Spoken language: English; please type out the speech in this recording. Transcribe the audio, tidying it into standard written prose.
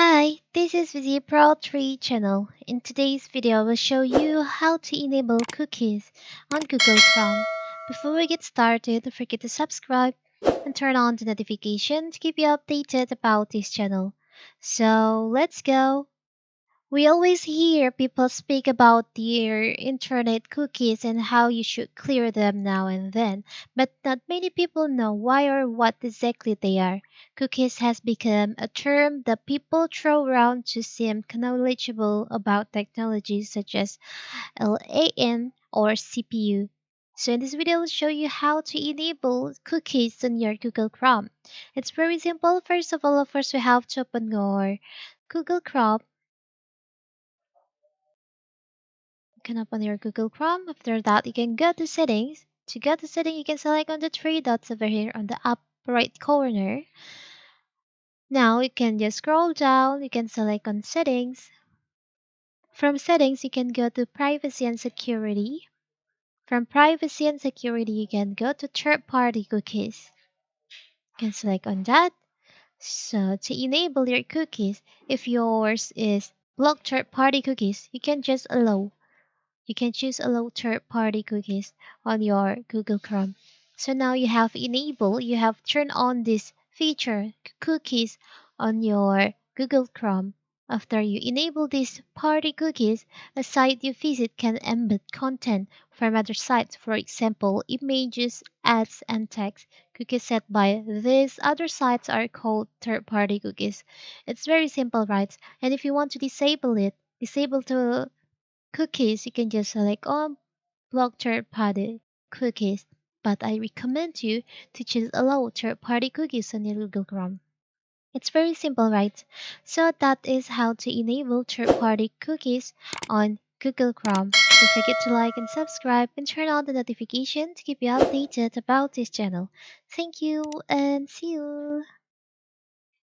Hi, this is the Pro 3 channel. In today's video, I will show you how to enable cookies on Google Chrome. Before we get started, don't forget to subscribe and turn on the notification to keep you updated about this channel. So let's go. We always hear people speak about their internet cookies and how you should clear them now and then, but not many people know why or what exactly they are. Cookies has become a term that people throw around to seem knowledgeable about technologies such as LAN or CPU. So in this video, I'll show you how to enable cookies on your Google Chrome. It's very simple. First of all, of course, we have to open your Google Chrome. You can open your Google Chrome. After that, you can go to settings. To go to settings, you can select on the three dots over here on the upper right corner. Now you can just scroll down. You can select on settings. From settings, you can go to privacy and security. From privacy and security, you can go to third-party cookies. You can select on that. So to enable your cookies, if yours is block third-party cookies, you can just allow. You can choose allow third-party cookies on your Google Chrome. So now you have turned on this feature, cookies, on your Google Chrome. After you enable these party cookies, a site you visit can embed content from other sites, for example, images, ads, and text. Cookies set by these other sites are called third-party cookies. It's very simple, right? And if you want to disable to cookies, you can just select on block third party cookies. But I recommend you to choose allow third party cookies on your Google Chrome. It's very simple, right? So that is how to enable third party cookies on Google Chrome. Don't forget to like and subscribe and turn on the notification to keep you updated about this channel. Thank you and see you.